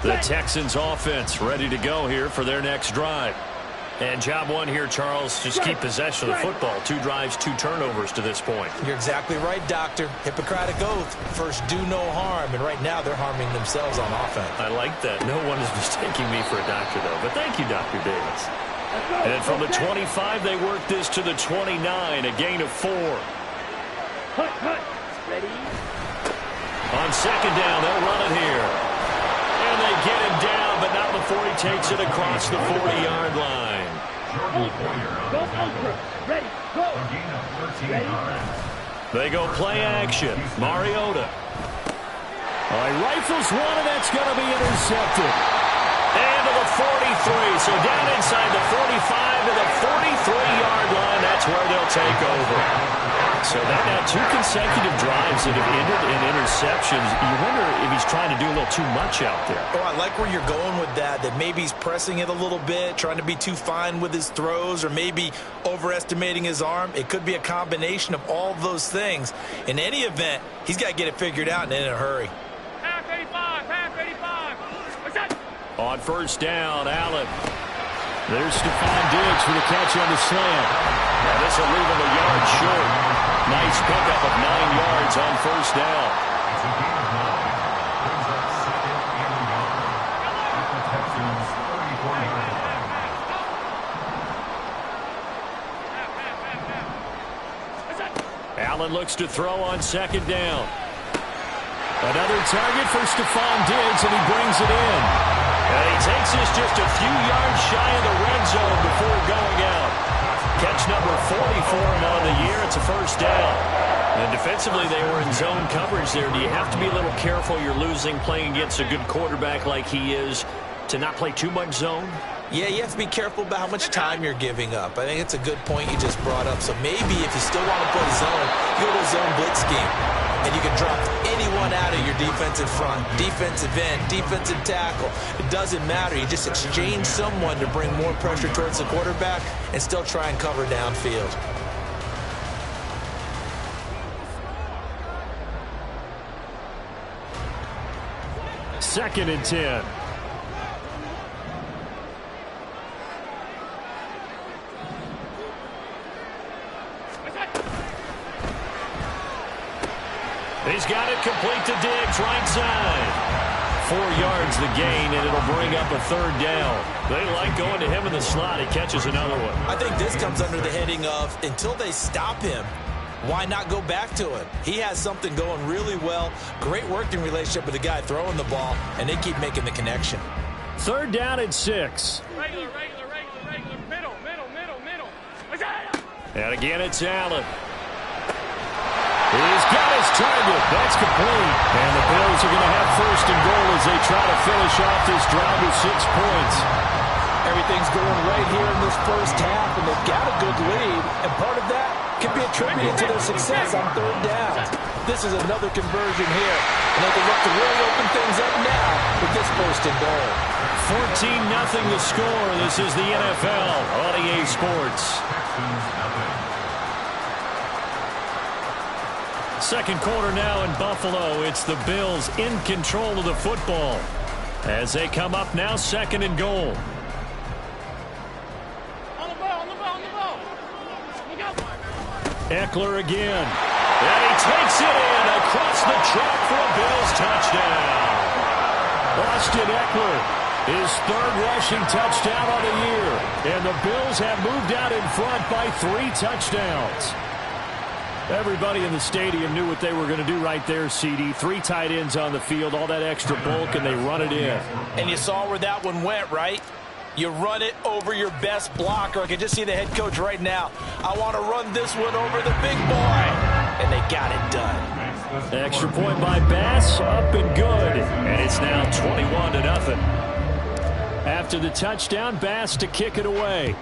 The Texans offense ready to go here for their next drive. And job one here, Charles, just keep possession of the football. 2 drives, 2 turnovers to this point. You're exactly right, Doctor. Hippocratic oath. First, do no harm. And right now, they're harming themselves on offense. I like that. No one is mistaking me for a doctor, though. But thank you, Dr. Davis. And from the 25, they work this to the 29, a gain of 4. Ready? On second down, they'll run it here. And they get him down, but not before he takes it across the 40-yard line. Go ultra. Ready. Go. Ready. They go play action. Mariota. All right, rifles one, and that's going to be intercepted. And to the 43. So down inside the 45 to the 43-yard line. That's where they'll take over. So that now 2 consecutive drives that have ended in interceptions. You wonder if he's trying to do a little too much out there. Oh, I like where you're going with that maybe he's pressing it a little bit, trying to be too fine with his throws, or maybe overestimating his arm. It could be a combination of all of those things. In any event, he's got to get it figured out and in a hurry. Half 85. What's that? On first down, Allen. There's Stephon Diggs for the catch on the slant. Now this will leave him a yard short. Nice pickup of 9 yards on first down. Allen looks to throw on second down. Another target for Stephon Diggs, and he brings it in. And he takes this just a few yards shy of the red zone before going out. Catch number 40 for him on the year. It's a first down. And defensively, they were in zone coverage there. Do you have to be a little careful? You're losing playing against a good quarterback like he is to not play too much zone? Yeah, you have to be careful about how much time you're giving up. I think it's a good point you just brought up. So maybe if you still want to play zone, you go to a zone blitz scheme. And you can drop anyone out of your defensive front, defensive end, defensive tackle. It doesn't matter. You just exchange someone to bring more pressure towards the quarterback and still try and cover downfield. Second and 10. He's got it complete to Diggs, right side. 4 yards the gain, and it'll bring up a third down. They like going to him in the slot. He catches another one. I think this comes under the heading of until they stop him, why not go back to him? He has something going really well. Great working relationship with the guy throwing the ball, and they keep making the connection. Third down at 6. Regular. Middle. What's that? And again, it's Allen. He's got his target. That's complete. And the Bills are going to have first and goal as they try to finish off this drive with 6 points. Everything's going right here in this first half, and they've got a good lead. And part of that can be attributed to their success on third down. This is another conversion here. And they can look to really open things up now with this first and goal. 14-0 the score. This is the NFL on EA Sports. Second quarter now in Buffalo. It's the Bills in control of the football as they come up now second and goal. On the ball. Look out. Eckler again. And he takes it in across the track for a Bills touchdown. Austin Eckler, his 3rd rushing touchdown on the year. And the Bills have moved out in front by 3 touchdowns. Everybody in the stadium knew what they were going to do right there, CD. 3 tight ends on the field, all that extra bulk, and they run it in. And you saw where that one went, right? You run it over your best blocker. I can just see the head coach right now. I want to run this one over the big boy. And they got it done. Extra point by Bass, up and good. And it's now 21-0. After the touchdown, Bass to kick it away.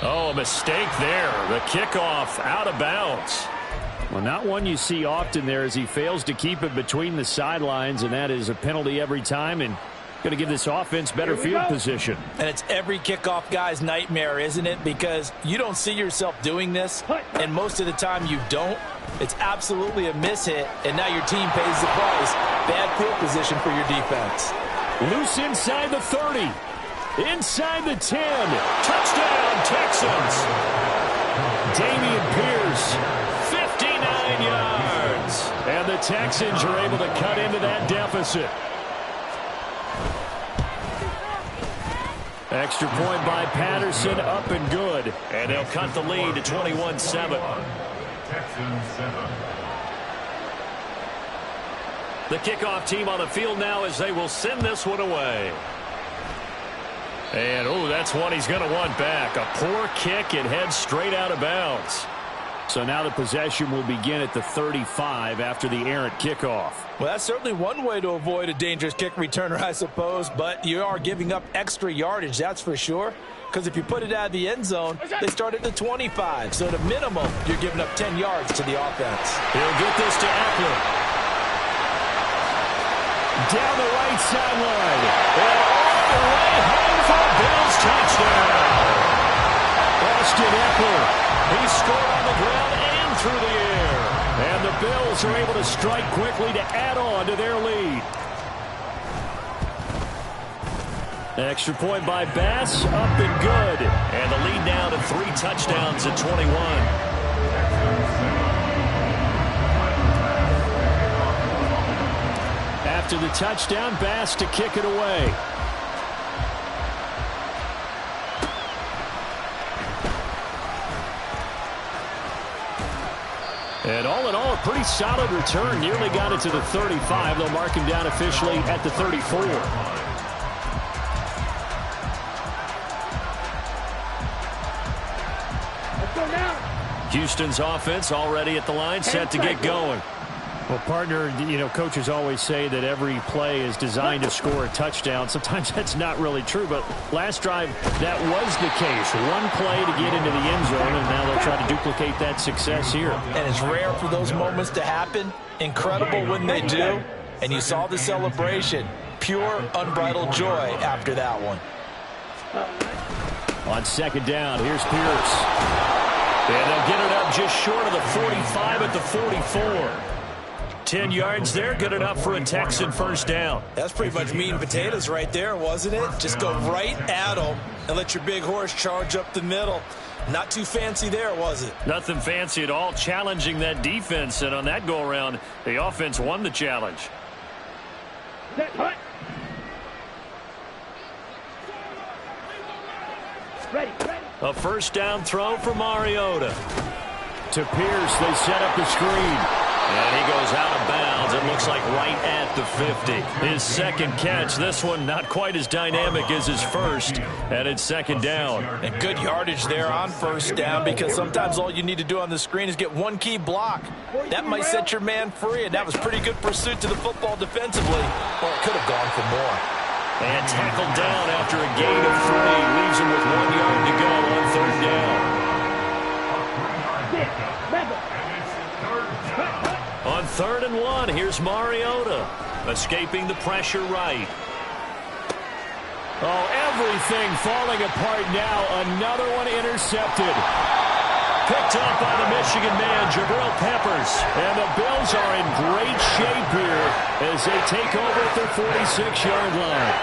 Oh, a mistake there. The kickoff out of bounds. Well, not one you see often there as he fails to keep it between the sidelines, and that is a penalty every time and going to give this offense better field position. And it's every kickoff guy's nightmare, isn't it? Because you don't see yourself doing this, and most of the time you don't. It's absolutely a mishit, and now your team pays the price. Bad field position for your defense. Loose inside the 30. Inside the 10. Touchdown, Texans. Dameon Pierce, 59 yards. And the Texans are able to cut into that deficit. Extra point by Patterson, up and good. And they'll cut the lead to 21-7. The kickoff team on the field now as they will send this one away. And, oh, that's one he's going to want back. A poor kick and heads straight out of bounds. So now the possession will begin at the 35 after the errant kickoff. Well, that's certainly one way to avoid a dangerous kick returner, I suppose. But you are giving up extra yardage, that's for sure. Because if you put it out of the end zone, they start at the 25. So at a minimum, you're giving up 10 yards to the offense. He'll get this to Eckler. Down the right sideline. And all the way home for a Bills touchdown. Austin Eckler. He scored on the ground and through the air. And the Bills are able to strike quickly to add on to their lead. Extra point by Bass, up and good. And the lead now to 3 touchdowns at 21. After the touchdown, Bass to kick it away. And all in all, a pretty solid return. Nearly got it to the 35. They'll mark him down officially at the 34. Let's go now. Houston's offense already at the line, set to get going. Well, partner, you know, coaches always say that every play is designed to score a touchdown. Sometimes that's not really true, but last drive, that was the case. One play to get into the end zone, and now they'll try to duplicate that success here. And it's rare for those moments to happen. Incredible when they do. And you saw the celebration. Pure, unbridled joy after that one. On second down, here's Pierce. And they'll get it up just short of the 45 at the 44. 10 yards there, good enough for a Texan first down. That's pretty much meat and potatoes right there, wasn't it? Just go right at them and let your big horse charge up the middle. Not too fancy there, was it? Nothing fancy at all, challenging that defense. And on that go-around, the offense won the challenge. Ready. A first down throw for Mariota. To Pierce, they set up the screen. And he goes out of bounds. It looks like right at the 50. His second catch. This one not quite as dynamic as his first. And it's second down. And good yardage there on first down, because sometimes all you need to do on the screen is get one key block. That might set your man free, and that was pretty good pursuit to the football defensively. Or it could have gone for more. And tackled down after a gain of 3. Leaves him with 1 yard to go on third down. On 3rd and 1, here's Mariota. Escaping the pressure right. Oh, everything falling apart now. Another one intercepted. Picked up by the Michigan man, Jabril Peppers. And the Bills are in great shape here as they take over at their 46-yard line.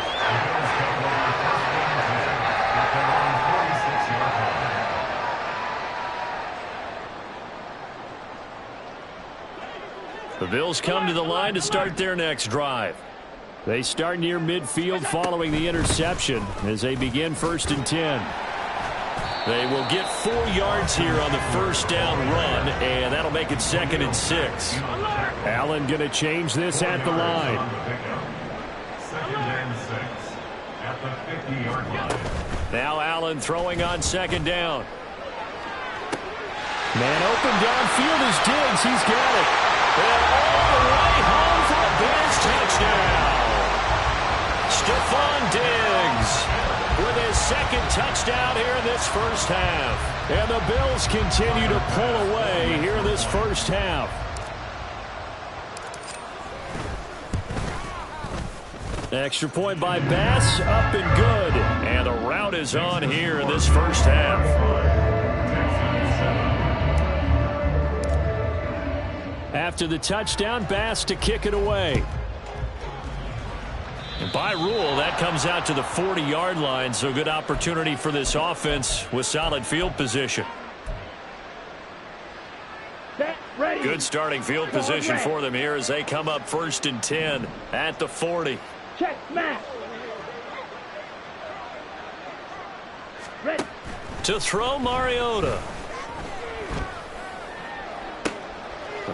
The Bills come to the line to start their next drive. They start near midfield following the interception as they begin 1st and 10. They will get 4 yards here on the first down run, and that'll make it 2nd and 6. Allen going to change this at the line. 2nd and 6 at the 50-yard line. Now Allen throwing on 2nd down. Man open downfield is Diggs. He's got it. And all the way home for a Bears touchdown. Stephon Diggs with his 2nd touchdown here in this first half. And the Bills continue to pull away here in this first half. Extra point by Bass, up and good. And the route is on here in this first half. After the touchdown, Bass to kick it away. And by rule, that comes out to the 40-yard line, so good opportunity for this offense with solid field position. Good starting field position for them here as they come up 1st and 10 at the 40. Check, smash. Ready. To throw, Mariota.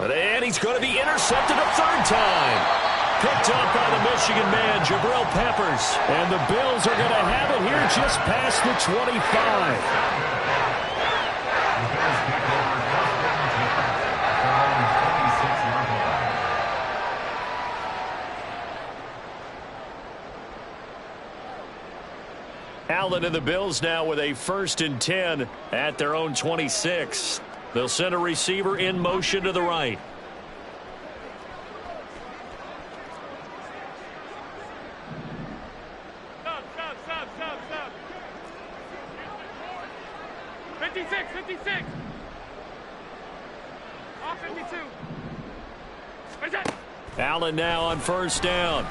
And he's going to be intercepted a 3rd time. Picked up by the Michigan man, Jabril Peppers. And the Bills are going to have it here just past the 25. Allen and the Bills now with a 1st and 10 at their own 26. They'll send a receiver in motion to the right. Stop. 56. Off 52. Where's that? Allen now on 1st down.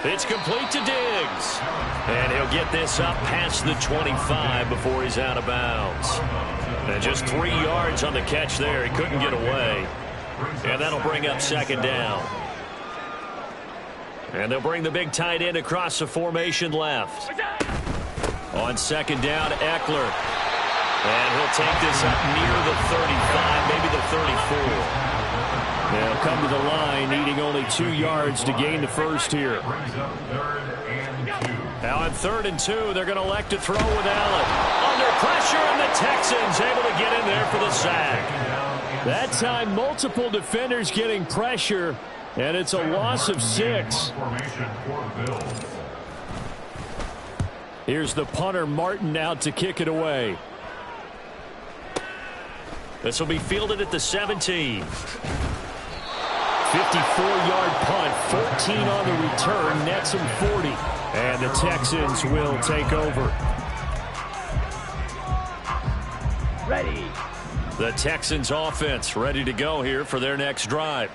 It's complete to Diggs. And he'll get this up past the 25 before he's out of bounds. And just 3 yards on the catch there. He couldn't get away. And that'll bring up 2nd down. And they'll bring the big tight end across the formation left. On 2nd down, Eckler. And he'll take this up near the 35, maybe the 34. They'll come to the line, needing only 2 yards to gain the 1st here. Now on 3rd and 2, they're going to elect to throw with Allen. Under pressure, and the Texans able to get in there for the sack. That time, multiple defenders getting pressure, and it's a loss of 6. Here's the punter, Martin, out to kick it away. This will be fielded at the 17. 54-yard punt, 14 on the return, nets him 40. And the Texans will take over. Ready. The Texans offense ready to go here for their next drive.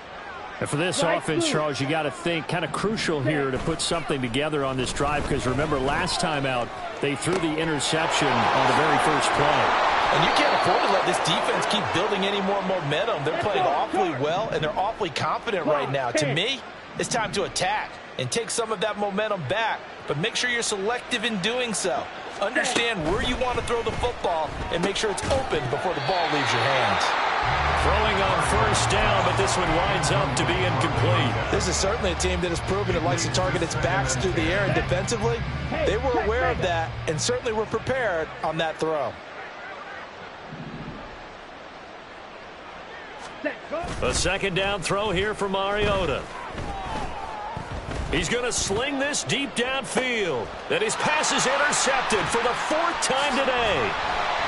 And for this offense, Charles, you got to think kind of crucial here to put something together on this drive, because remember last time out they threw the interception on the very first play. And you can't afford to let this defense keep building any more momentum. They're playing awfully well, and they're awfully confident right now. To me, it's time to attack and take some of that momentum back, but make sure you're selective in doing so. Understand where you want to throw the football and make sure it's open before the ball leaves your hands. Throwing on 1st down, but this one winds up to be incomplete. This is certainly a team that has proven it likes to target its backs through the air, and defensively, they were aware of that and certainly were prepared on that throw. A 2nd down throw here for Mariota. He's going to sling this deep downfield. And his pass is intercepted for the 4th time today.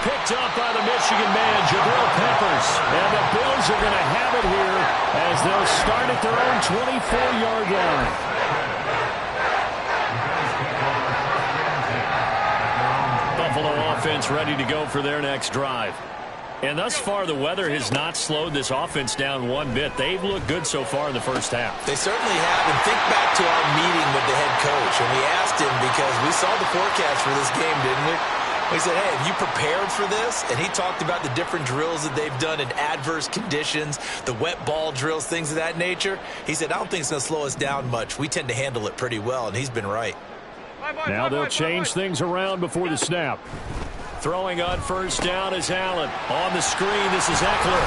Picked up by the Michigan man, Jabril Peppers. And the Bills are going to have it here as they'll start at their own 24-yard line. Buffalo offense ready to go for their next drive. And thus far, the weather has not slowed this offense down one bit. They've looked good so far in the first half. They certainly have. And think back to our meeting with the head coach. And we asked him, because we saw the forecast for this game, didn't we? We said, hey, have you prepared for this? And he talked about the different drills that they've done in adverse conditions, the wet ball drills, things of that nature. He said, I don't think it's going to slow us down much. We tend to handle it pretty well, and he's been right. Now they'll change things around before the snap. Throwing on 1st down is Allen. On the screen, this is Eckler.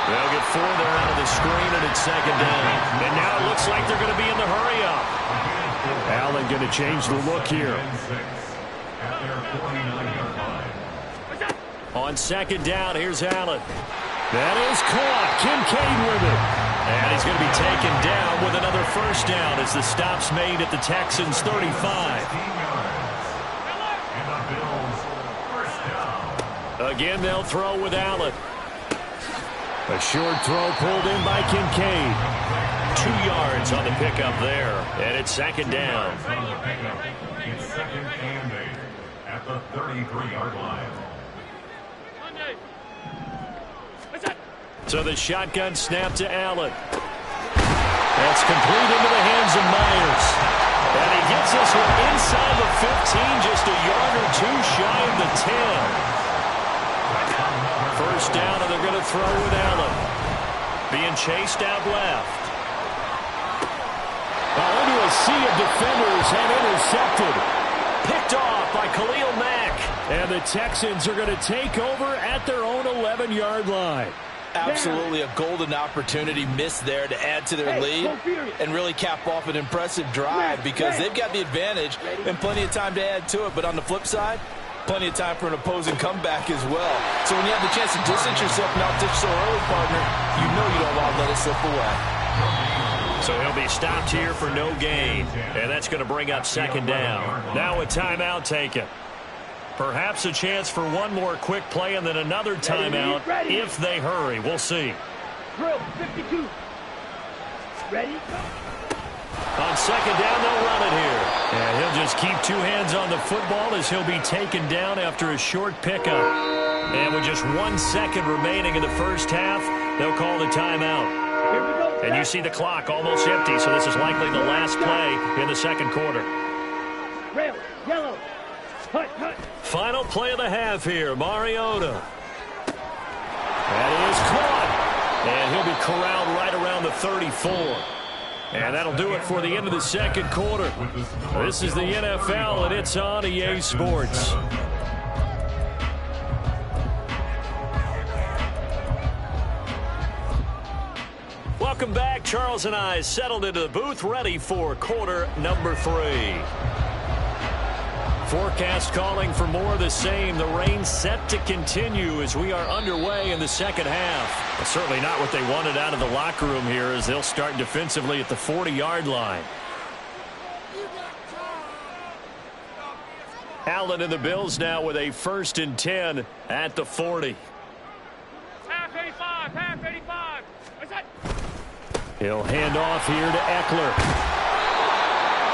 They'll get 4 there out of the screen, and it's 2nd down. And now it looks like they're going to be in the hurry-up. Allen going to change the look here. On 2nd down, here's Allen. That is caught. Kincaid with it. And he's going to be taken down with another 1st down as the stop's made at the Texans' 35. Again, they'll throw with Allen. A short throw pulled in by Kincaid. 2 yards on the pickup there, and it's 2nd down. It's 2nd and 8 at the 33-yard line. So the shotgun snap to Allen. That's complete into the hands of Myers. And he gets this one inside the 15, just a yard or two shy of the 10. First down, and they're going to throw with Allen. Being chased out left. Into a sea of defenders and intercepted. Picked off by Khalil Mack. And the Texans are going to take over at their own 11-yard line. Absolutely a golden opportunity missed there to add to their lead and really cap off an impressive drive because they've got the advantage and plenty of time to add to it. But on the flip side, plenty of time for an opposing comeback as well. So when you have the chance to distance yourself and not ditch so early, partner, you know you don't want to let it slip away. So he'll be stopped here for no gain. And that's going to bring up second down. Now a timeout taken. Perhaps a chance for one more quick play and then another timeout if they hurry. We'll see. Drill, 52. Ready? On second down, they'll run it here. And he'll just keep two hands on the football as he'll be taken down after a short pickup. And with just 1 second remaining in the first half, they'll call the timeout. Here we go. And you see the clock almost empty, so this is likely the last play in the second quarter. Rail, yellow. Hut, hut. Final play of the half here, Mariota. That is caught. And he'll be corralled right around the 34. And that'll do it for the end of the second quarter. This is the NFL, and it's on EA Sports. Welcome back. Charles and I settled into the booth, ready for quarter number 3. Forecast calling for more of the same. The rain set to continue as we are underway in the second half. Certainly not what they wanted out of the locker room here as they'll start defensively at the 40-yard line. Allen and the Bills now with a 1st and 10 at the 40. Half 85, half 85. What's that? He'll hand off here to Eckler.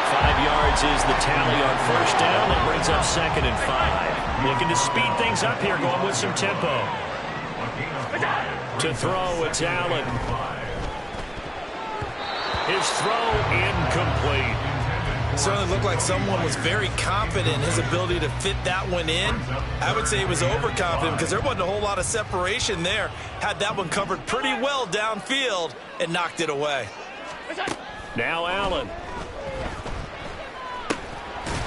5 yards is the tally on first down. That brings up 2nd and 5. Looking to speed things up here, going with some tempo. To throw, it's Allen. His throw incomplete. Certainly looked like someone was very confident in his ability to fit that one in. I would say he was overconfident because there wasn't a whole lot of separation there. Had that one covered pretty well downfield and knocked it away. Now Allen.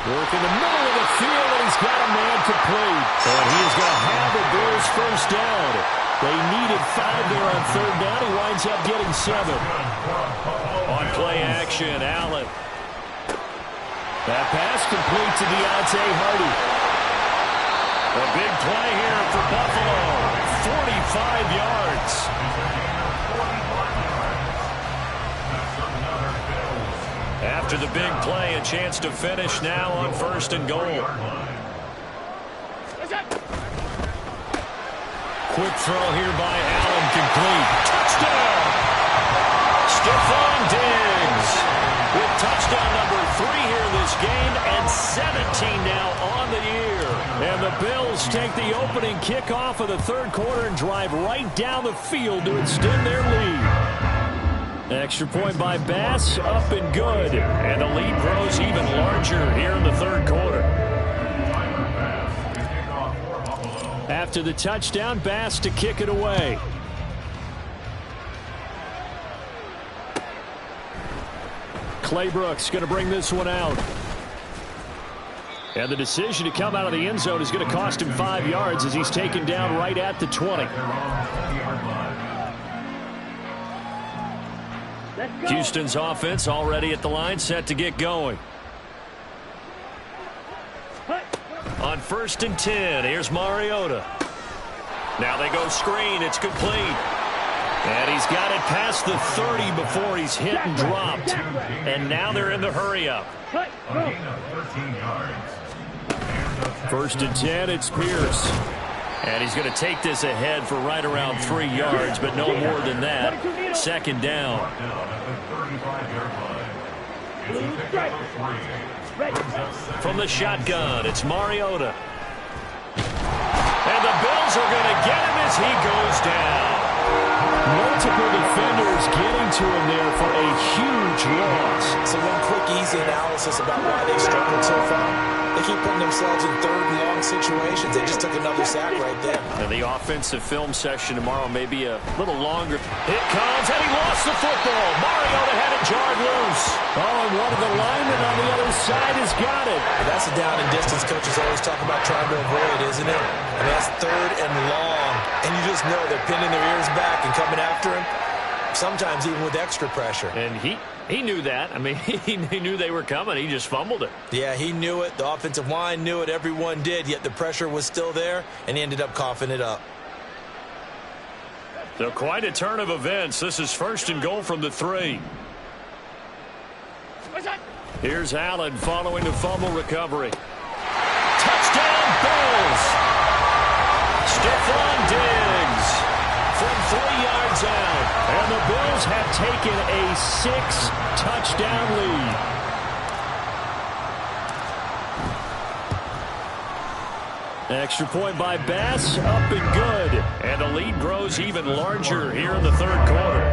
Work in the middle of the field, and he's got a man complete. And he is going to have the Bills first down. They needed 5 there on third down. He winds up getting 7. On play action, Allen. That pass complete to Deontay Hardy. A big play here for Buffalo. 45 yards. After the big play, a chance to finish now on 1st and goal. Quick throw here by Allen, complete. Touchdown! Stephon Diggs with touchdown number 3 here in this game and 17 now on the year. And the Bills take the opening kickoff of the third quarter and drive right down the field to extend their lead. Extra point by Bass, up and good. And the lead grows even larger here in the third quarter. After the touchdown, Bass to kick it away. Claybrooks going to bring this one out. And the decision to come out of the end zone is going to cost him 5 yards as he's taken down right at the 20. Houston's offense already at the line, set to get going. On 1st and 10, here's Mariota. Now they go screen, it's complete. And he's got it past the 30 before he's hit and dropped. And now they're in the hurry-up. 1st and 10, it's Pierce. And he's going to take this ahead for right around 3 yards, but no more than that. 2nd down. From the shotgun, it's Mariota. And the Bills are going to get him as he goes down. Multiple defenders getting to him there for a huge loss. So one quick, easy analysis about why they've struggled so far. They keep putting themselves in third and long situations. They just took another sack right there. And the offensive film session tomorrow may be a little longer. It comes, and he lost the football. Mariota had it jarred loose. Oh, and one of the linemen on the other side has got it. That's a down and distance coaches always talk about trying to avoid, isn't it? I mean, that's third and long. And you just know they're pinning their ears back and coming after him, sometimes even with extra pressure. And he knew that. I mean, he knew they were coming. He just fumbled it. Yeah, he knew it. The offensive line knew it. Everyone did, yet the pressure was still there, and he ended up coughing it up. So quite a turn of events. This is first and goal from the 3. Here's Allen following the fumble recovery. Touchdown, Bills! Stephon Diggs from 3 yards out. And the Bills have taken a 6-touchdown lead. Extra point by Bass, up and good. And the lead grows even larger here in the third quarter.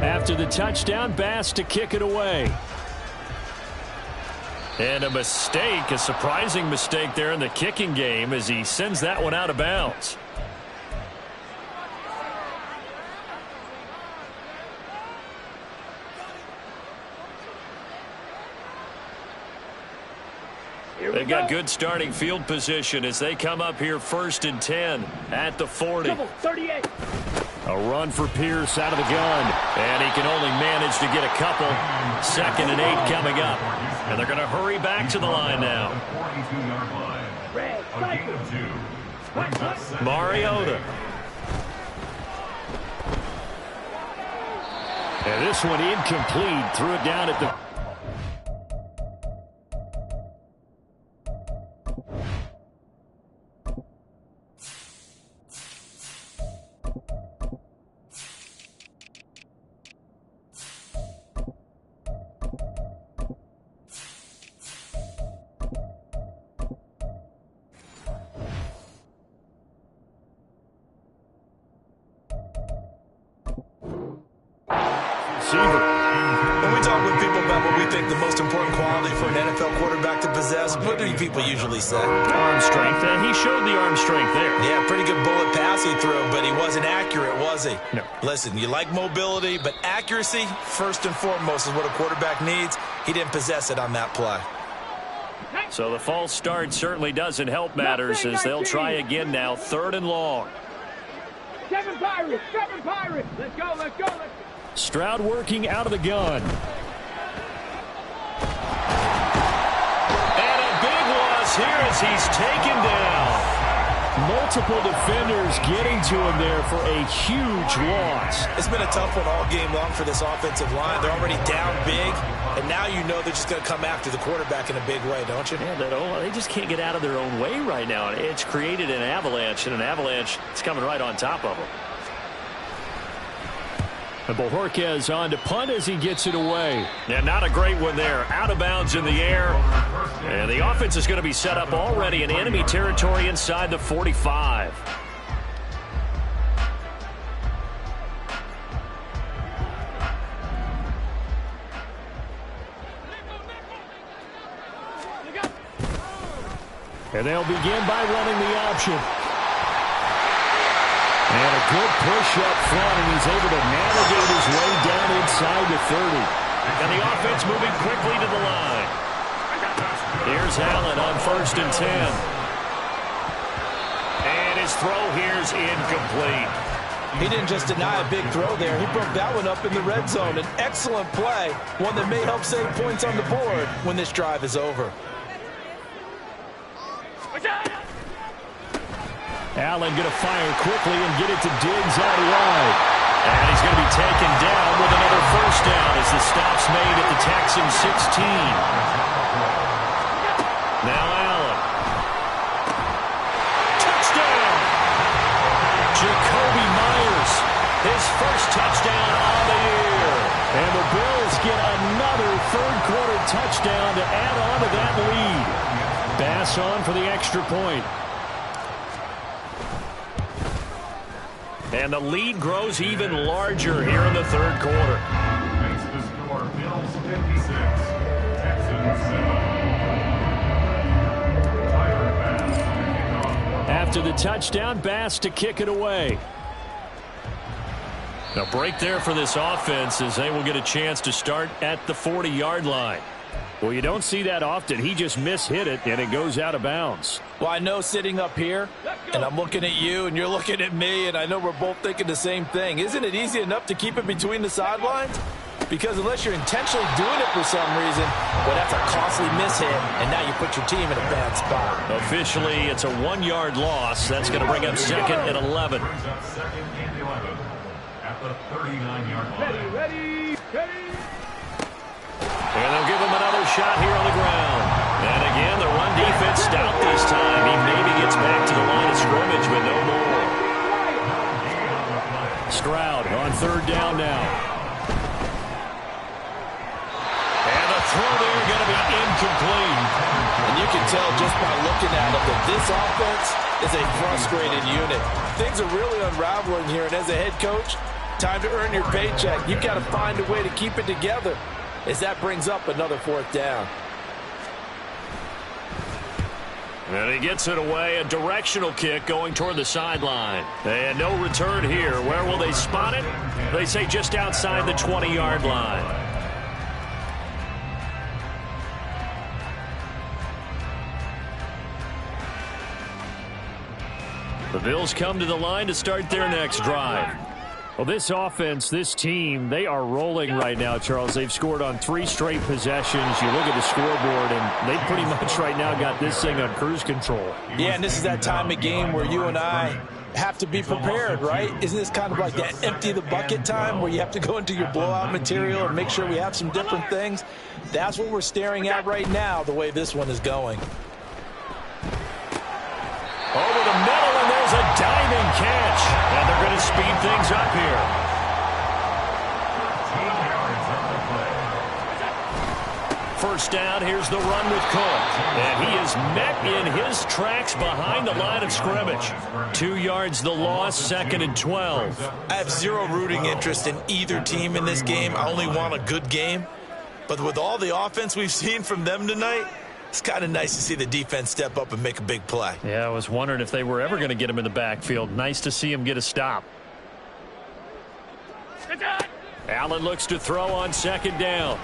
After the touchdown, Bass to kick it away. And a mistake, a surprising mistake there in the kicking game as he sends that one out of bounds. They've got good starting field position as they come up here first and 10 at the 40. 38. A run for Pierce out of the gun. And he can only manage to get a couple. 2nd and 8 coming up. And they're going to hurry back to the line now. 42-yard line. A gain of 2. Mariota. And this one incomplete. Threw it down at the... When we talk with people about what we think the most important quality for an NFL quarterback to possess, what do people usually say? Arm strength, and he showed the arm strength there. Yeah, pretty good bullet pass he threw, but he wasn't accurate, was he? No. Listen, you like mobility, but accuracy, first and foremost, is what a quarterback needs. He didn't possess it on that play. So the false start certainly doesn't help matters as they'll try again now, 3rd and long. 7 Pirates. 7 Pirates. Let's go. Let's go. Let's go. Stroud working out of the gun. And a big loss here as he's taken down. Multiple defenders getting to him there for a huge loss. It's been a tough one all game long for this offensive line. They're already down big, and now you know they're just going to come after the quarterback in a big way, don't you? Yeah, they just can't get out of their own way right now. It's created an avalanche, and an avalanche is coming right on top of them. And Bojorquez on to punt as he gets it away. Yeah, not a great one there. Out of bounds in the air. And the offense is going to be set up already in enemy territory inside the 45. And they'll begin by running the option. And a good push up front, and he's able to navigate his way down inside the 30. And the offense moving quickly to the line. Here's Allen on 1st and 10. And his throw here's incomplete. He didn't just deny a big throw there. He broke that one up in the red zone. An excellent play, one that may help save points on the board when this drive is over. Allen going to fire quickly and get it to Diggs out wide. And he's going to be taken down with another first down as the stop's made at the Texans 16. Now Allen. Touchdown! Jacoby Myers, his first touchdown on the year. And the Bills get another third-quarter touchdown to add on to that lead. Bass on for the extra point. And the lead grows even larger here in the third quarter. Makes the score Bills 56, Texans 7. After the touchdown, Bass to kick it away. A break there for this offense as they will get a chance to start at the 40-yard line. Well, you don't see that often. He just mishit it, and it goes out of bounds. Well, I know sitting up here, and I'm looking at you, and you're looking at me, and I know we're both thinking the same thing. Isn't it easy enough to keep it between the sidelines? Because unless you're intentionally doing it for some reason, well, that's a costly mishit, and now you put your team in a bad spot. Officially, it's a 1-yard loss. That's going to bring up second and 11. Brings up second and 11 at the 39-yard line. Ready. And they'll give him another shot here on the ground. And again, the run defense stout this time. He maybe gets back to the line of scrimmage, but no more. Stroud on third down now. And the throw there going to be incomplete. And you can tell just by looking at them that this offense is a frustrated unit. Things are really unraveling here, and as a head coach, time to earn your paycheck. You've got to find a way to keep it together, as that brings up another fourth down. And he gets it away, a directional kick going toward the sideline. And no return here. Where will they spot it? They say just outside the 20-yard line. The Bills come to the line to start their next drive. Well, this offense, this team, they are rolling right now, Charles. They've scored on 3 straight possessions. You look at the scoreboard, and they pretty much right now got this thing on cruise control. Yeah, and this is that time of game where you and I have to be prepared, right? Isn't this kind of like that empty the bucket time where you have to go into your blowout material and make sure we have some different things? That's what we're staring at right now, the way this one is going. Over the middle, and there's a diving catch. And they're going to speed things up here. 10 yards on the play. First down, here's the run with Cook. And he is met in his tracks behind the line of scrimmage. 2 yards the loss, second and 12. I have zero rooting interest in either team in this game. I only want a good game. But with all the offense we've seen from them tonight, it's kind of nice to see the defense step up and make a big play. Yeah, I was wondering if they were ever going to get him in the backfield. Nice to see him get a stop. Allen looks to throw on second down.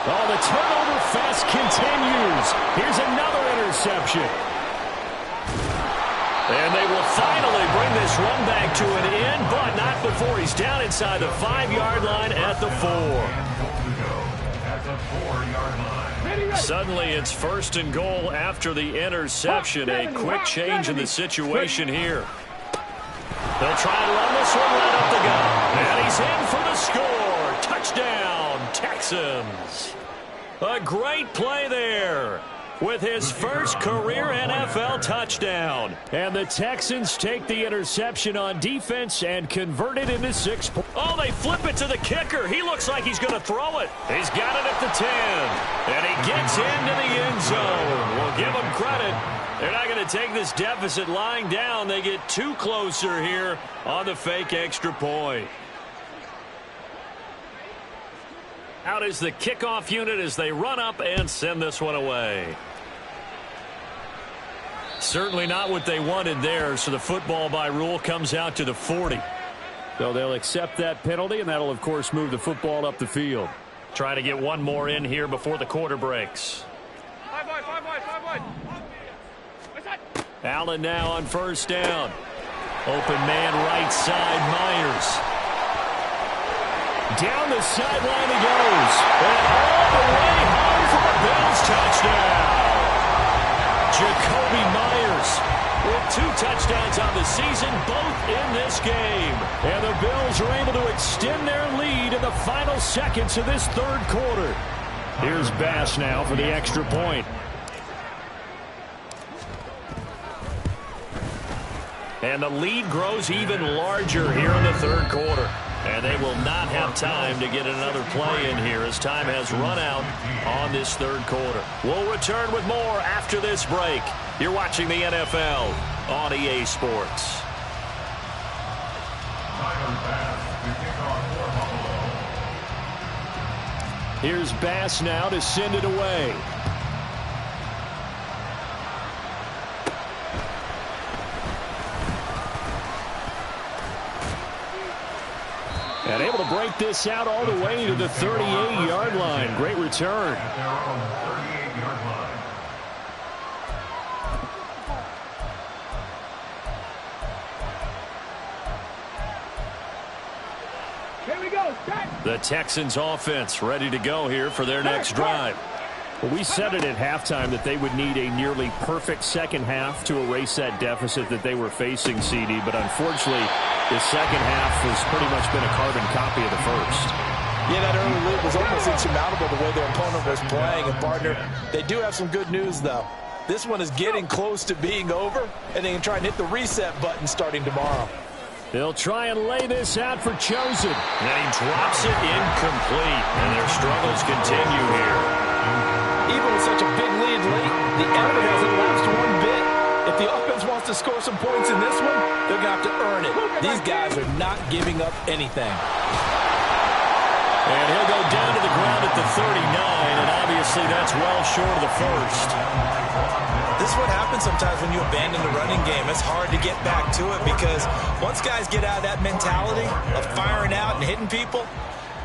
Oh, the turnover fest continues. Here's another interception. And they will finally bring this run back to an end, but not before he's down inside the 5-yard line at the 4. At the 4-yard line. Suddenly it's first and goal after the interception. A quick change in the situation here. They'll try to run this one right up the gut. And he's in for the score. Touchdown, Texans. A great play there with his first career NFL touchdown. And the Texans take the interception on defense and convert it into 6 points. Oh, they flip it to the kicker. He looks like he's going to throw it. He's got it at the 10. And he gets into the end zone. We'll give him credit. They're not going to take this deficit lying down. They get 2 closer here on the fake extra point. Out is the kickoff unit as they run up and send this one away. Certainly not what they wanted there, so the football by rule comes out to the 40. So they'll accept that penalty, and that'll, of course, move the football up the field. Try to get one more in here before the quarter breaks. 5 wide. Allen now on first down. Open man right side, Myers. Down the sideline he goes. And all the way home for a Bills touchdown. Jacoby Myers with 2 touchdowns on the season, both in this game. And the Bills are able to extend their lead in the final seconds of this third quarter. Here's Bass now for the extra point. And the lead grows even larger here in the third quarter. And they will not have time to get another play in here as time has run out on this third quarter. We'll return with more after this break. You're watching the NFL on EA Sports. Here's Bass now to send it away. And able to break this out all the way to the 38-yard line. Great return. At their own 38-yard line. Here we go. Set. The Texans offense ready to go here for their next drive. Well, we said it at halftime that they would need a nearly perfect second half to erase that deficit that they were facing, CD. But unfortunately, the second half has pretty much been a carbon copy of the first. Yeah, that early lead was almost insurmountable the way their opponent was playing. And, partner, they do have some good news, though. This one is getting close to being over, and they can try and hit the reset button starting tomorrow. They'll try and lay this out for Chosen. And he drops it incomplete, and their struggles continue here. Even with such a big lead late, the effort hasn't lapsed one bit. If the offense wants to score some points in this one, they're going to have to earn it. These guys are not giving up anything. And he'll go down to the ground at the 39, and obviously that's well short of the first. This is what happens sometimes when you abandon the running game. It's hard to get back to it because once guys get out of that mentality of firing out and hitting people,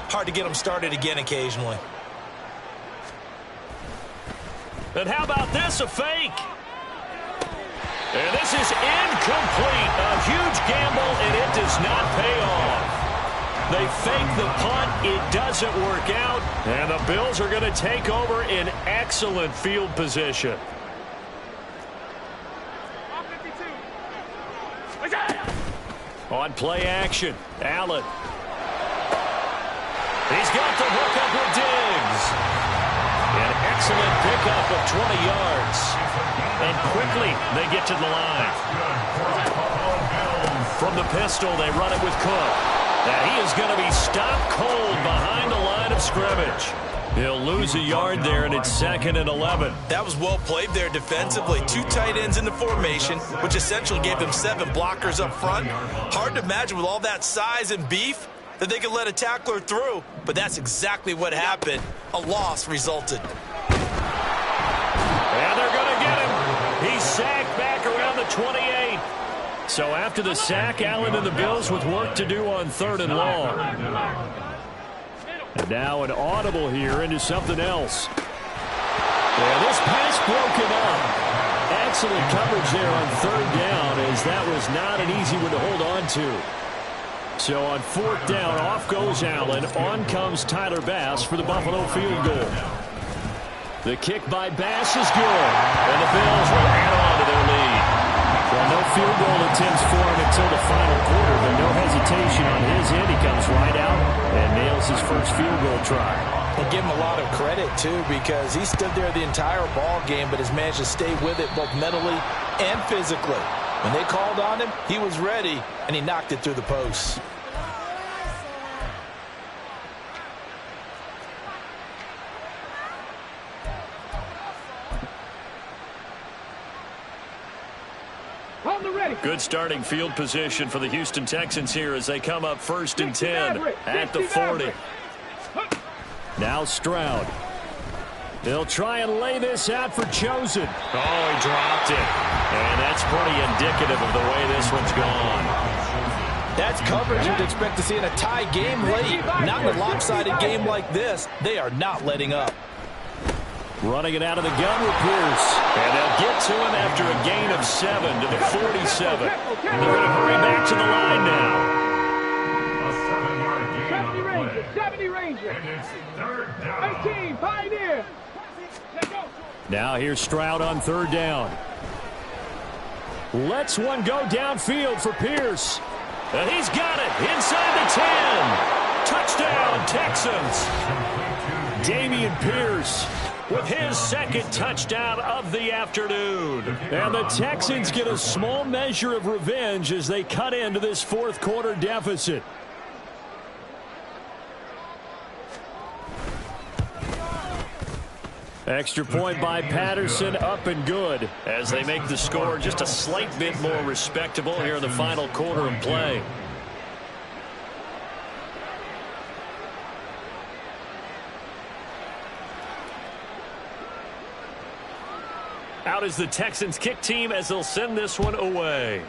hard to get them started again occasionally. And how about this, a fake? And this is incomplete. A huge gamble, and it does not pay off. They fake the punt. It doesn't work out. And the Bills are going to take over in excellent field position. On play action, Allen. He's got the hook up with Diggs. An excellent pickup of 20 yards. And quickly they get to the line. From the pistol, they run it with Cook. And he is going to be stopped cold behind the line of scrimmage. He'll lose a yard there, and it's 2nd and 11. That was well played there defensively. 2 tight ends in the formation, which essentially gave them 7 blockers up front. Hard to imagine with all that size and beef that they could let a tackler through, but that's exactly what happened. A loss resulted. And they're going to get him. He's sacked back around the 28. So after the sack, Allen and the Bills with work to do on 3rd and long. And now an audible here into something else. And this pass broken up. Excellent coverage there on 3rd down, as that was not an easy one to hold on to. So on 4th down, off goes Allen. On comes Tyler Bass for the Buffalo field goal. The kick by Bass is good. And the Bills will add on to their lead. Well, no field goal attempts for him until the final quarter, but no hesitation on his end. He comes right out and nails his first field goal try. And give him a lot of credit, too, because he stood there the entire ball game, but has managed to stay with it both mentally and physically. When they called on him, he was ready, and he knocked it through the posts. Good starting field position for the Houston Texans here as they come up 1st and 10 at the 40. Now Stroud. They'll try and lay this out for Chosen. Oh, he dropped it. And that's pretty indicative of the way this one's gone. That's coverage you'd expect to see in a tie game late. Not in a lopsided game like this. They are not letting up. Running it out of the gun with Pierce. And they'll get to him after a gain of 7 to the 47. They're going to hurry back to the line now. A 7-yard gain on the play. 70 Ranger. And it's 3rd down. 18 Pioneer. Let's go. Now here's Stroud on 3rd down. Lets one go downfield for Pierce. And he's got it inside the 10. Touchdown, Texans. Dameon Pierce with his 2nd touchdown of the afternoon. And the Texans get a small measure of revenge as they cut into this 4th quarter deficit. Extra point by Patterson, up and good, as they make the score just a slight bit more respectable here in the final quarter of play. Out is the Texans kick team as they'll send this one away.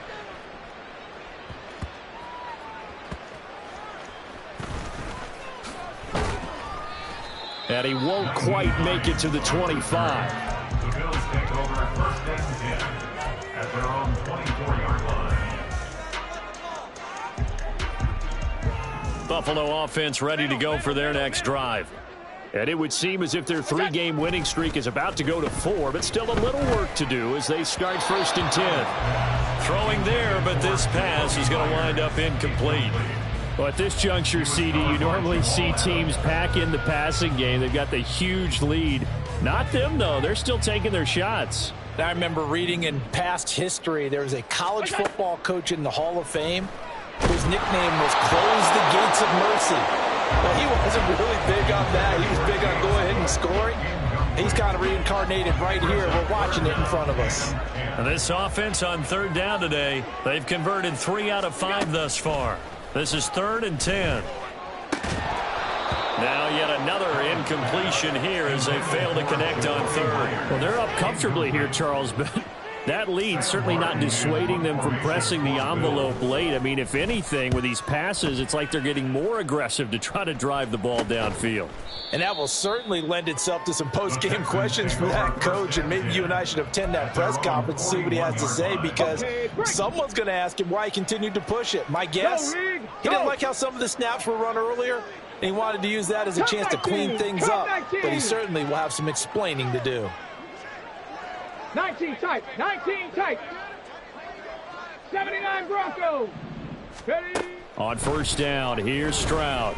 And he won't quite make it to the 25. The Bills take over first and 10 at their own 24-yard line. Buffalo offense ready to go for their next drive. And it would seem as if their 3-game winning streak is about to go to 4, but still a little work to do as they start first and 10. Throwing there, but this pass is going to wind up incomplete. Well, at this juncture, CD, you normally see teams pack in the passing game. They've got the huge lead. Not them, though. They're still taking their shots. I remember reading in past history, there was a college football coach in the Hall of Fame whose nickname was Close the Gates of Mercy. Well, he wasn't really big on that. He was big on going ahead and scoring. He's kind of reincarnated right here. We're watching it in front of us. And this offense on third down today, they've converted 3 out of 5 thus far. This is 3rd and 10. Now yet another incompletion here as they fail to connect on third. Well, they're up comfortably here, Charles, but that lead certainly not dissuading them from pressing the envelope late. I mean, if anything, with these passes, it's like they're getting more aggressive to try to drive the ball downfield. And that will certainly lend itself to some post-game questions for that coach, and maybe you and I should attend that press conference and see what he has to say, because someone's going to ask him why he continued to push it. My guess, he didn't like how some of the snaps were run earlier, and he wanted to use that as a chance to clean things up, but he certainly will have some explaining to do. 19 tight, 19 tight. 79 Broncos. Ready? On first down, here's Stroud.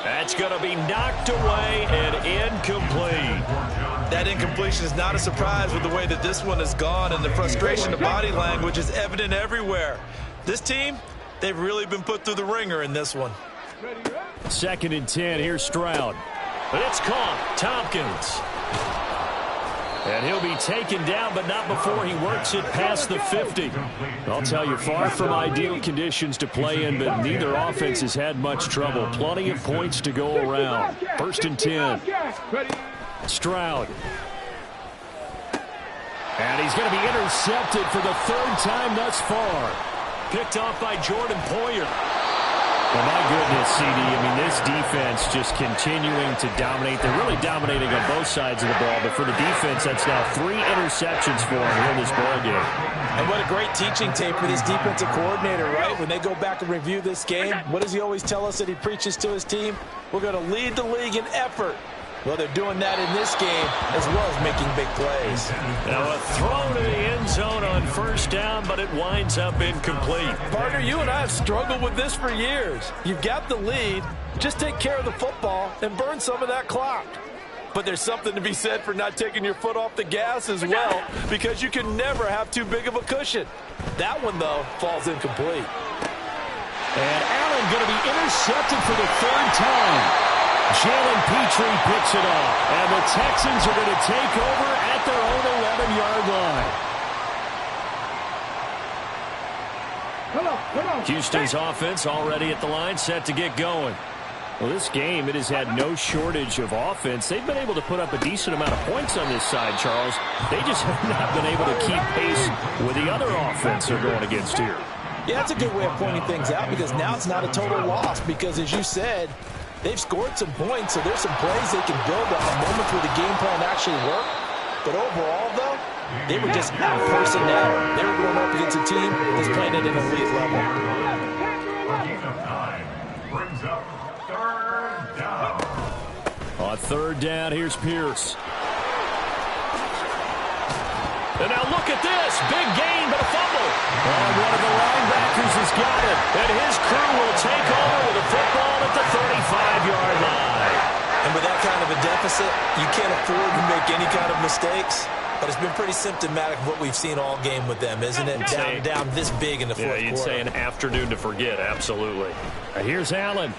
That's going to be knocked away and incomplete. That incompletion is not a surprise with the way that this one has gone, and the frustration of body language is evident everywhere. This team, they've really been put through the ringer in this one. 2nd and 10, here's Stroud. But it's caught. Tompkins. And he'll be taken down, but not before he works it past the 50. I'll tell you, far from ideal conditions to play in, but neither offense has had much trouble. Plenty of points to go around. 1st and 10. Stroud. And he's going to be intercepted for the 3rd time thus far. Picked off by Jordan Poyer. Well, my goodness, CD, I mean, this defense just continuing to dominate. They're really dominating on both sides of the ball, but for the defense, that's now 3 interceptions for them here in this ballgame. And what a great teaching tape for this defensive coordinator, right? When they go back and review this game, what does he always tell us that he preaches to his team? We're going to lead the league in effort. Well, they're doing that in this game as well as making big plays. Now a throw to the end zone on first down, but it winds up incomplete. Partner, you and I have struggled with this for years. You've got the lead. Just take care of the football and burn some of that clock. But there's something to be said for not taking your foot off the gas as well, because you can never have too big of a cushion. That one, though, falls incomplete. And Allen going to be intercepted for the 3rd time. Jalen Petrie picks it off, and the Texans are going to take over at their own 11-yard line. Houston's offense already at the line, set to get going. Well, this game, it has had no shortage of offense. They've been able to put up a decent amount of points on this side, Charles. They just have not been able to keep pace with the other offense they're going against here. Yeah, that's a good way of pointing things out, because now it's not a total loss, because as you said, they've scored some points, so there's some plays they can build on, moments where the game plan actually worked. But overall, though, they were just out personnel. They were going up against a team that's playing at an elite level. Brings up 3rd down. On 3rd down, here's Pierce. And now look at this. Big gain, but a fumble. And one of the linebackers has got it. And his crew will take over with the football at the 35-yard line. And with that kind of a deficit, you can't afford to make any kind of mistakes. But it's been pretty symptomatic of what we've seen all game with them, isn't it? Down this big in the fourth quarter. Yeah, you'd say an afternoon to forget, absolutely. And here's Allen.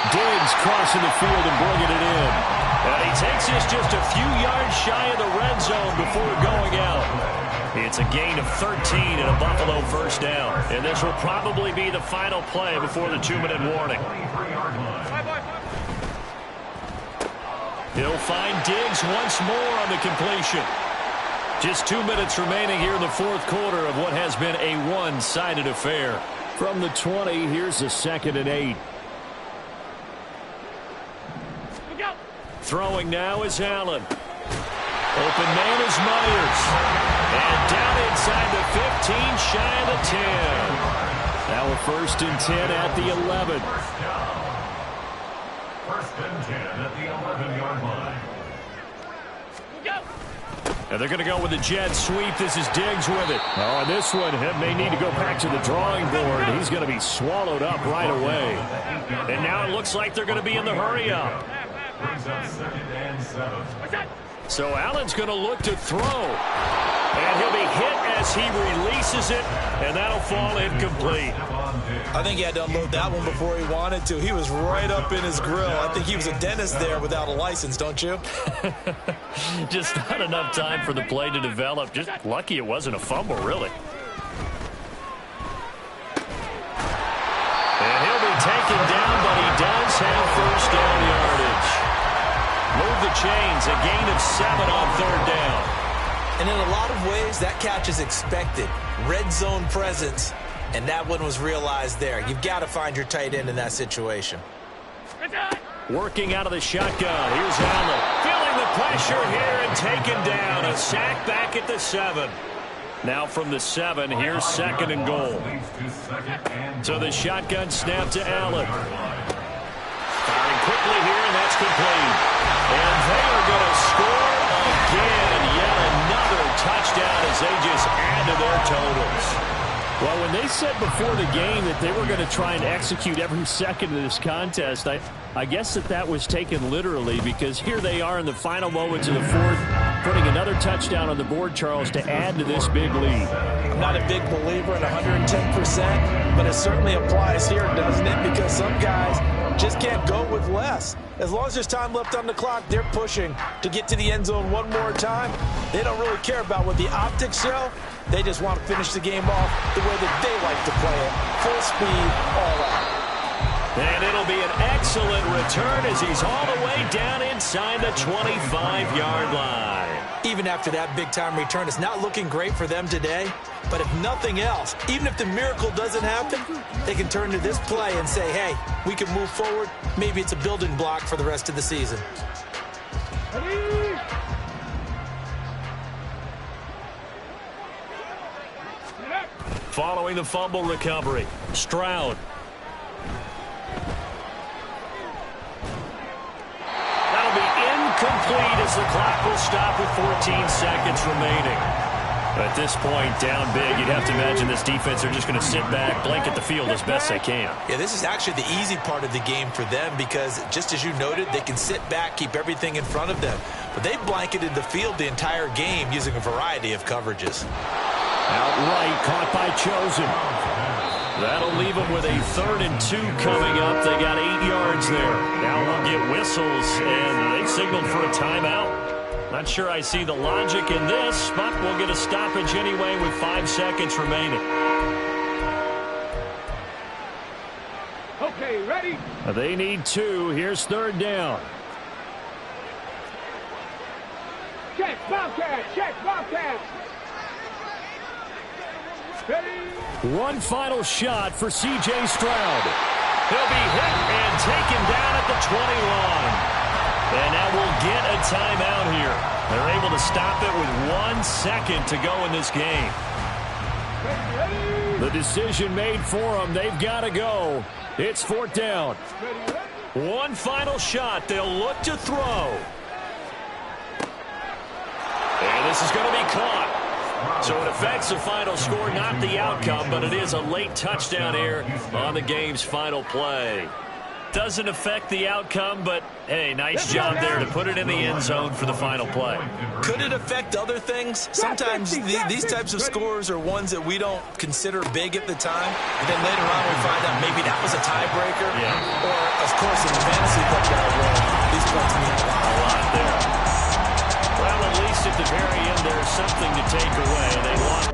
Diggs crossing the field and bringing it in. And he takes this just a few yards shy of the red zone before going out. It's a gain of 13 and a Buffalo first down. And this will probably be the final play before the 2-minute warning. He'll find Diggs once more on the completion. Just 2 minutes remaining here in the fourth quarter of what has been a one-sided affair. From the 20, here's a 2nd and 8. Throwing now is Allen. Open man is Myers. And down inside the 15, shy of the 10. Now a 1st and 10 at the 11. First and 10 at the 11-yard line. And they're going to go with the jet sweep. This is Diggs with it. Oh, and this one may need to go back to the drawing board. He's going to be swallowed up right away. And now it looks like they're going to be in the hurry up. Brings up 2nd and 7. So Allen's going to look to throw. And he'll be hit as he releases it, and that'll fall incomplete. I think he had to unload that one before he wanted to. He was right up in his grill. I think he was a dentist there without a license, don't you? Just not enough time for the play to develop. Just lucky it wasn't a fumble, really. And he'll be taken down, but he does have first down yardage. Move the chains, a gain of 7 on 3rd down. And in a lot of ways, that catch is expected. Red zone presence, and that one was realized there. You've got to find your tight end in that situation. Working out of the shotgun. Here's Allen. Feeling the pressure here and taken down. A sack back at the 7. Now from the 7, here's 2nd and goal. So the shotgun snap to Allen. Firing quickly here, and that's complete. And they are going to score again. Yet another touchdown as they just add to their totals. Well, when they said before the game that they were going to try and execute every second of this contest, I guess that was taken literally, because here they are in the final moments of the fourth, putting another touchdown on the board, Charles, to add to this big lead. I'm not a big believer in 110%, but it certainly applies here, doesn't it? Because some guys just can't go with less. As long as there's time left on the clock, they're pushing to get to the end zone one more time. They don't really care about what the optics show. They just want to finish the game off the way that they like to play it. Full speed, all out. And it'll be an excellent return as he's all the way down inside the 25-yard line. Even after that big-time return, it's not looking great for them today. But if nothing else, even if the miracle doesn't happen, they can turn to this play and say, hey, we can move forward. Maybe it's a building block for the rest of the season. Following the fumble recovery, Stroud. That'll be incomplete as the clock will stop with 14 seconds remaining. At this point, down big, you'd have to imagine this defense are just going to sit back, blanket the field as best they can. Yeah, this is actually the easy part of the game for them because, just as you noted, they can sit back, keep everything in front of them. But they blanketed the field the entire game using a variety of coverages. Outright, caught by Chosen. That'll leave them with a 3rd and 2 coming up. They got 8 yards there. Now we'll get whistles, and they've signaled for a timeout. Not sure I see the logic in this, but we'll get a stoppage anyway with 5 seconds remaining. Okay, ready? They need 2. Here's 3rd down. Check, Bobcat, check, Bobcat. Ready? One final shot for C.J. Stroud. He'll be hit and taken down at the 21. And now we'll get a timeout here. They're able to stop it with 1 second to go in this game. The decision made for them. They've got to go. It's 4th down. One final shot. They'll look to throw. And this is going to be caught. So it affects the final score, not the outcome, but it is a late touchdown here on the game's final play. Doesn't affect the outcome, but, hey, nice job there to put it in the end zone for the final play. Could it affect other things? Sometimes these types of scores are ones that we don't consider big at the time, and then later on we find out maybe that was a tiebreaker. Yeah. Or, of course, in the fantasy football world, these points mean a lot there. Well, at least at the very end, there's something to take away. They lost.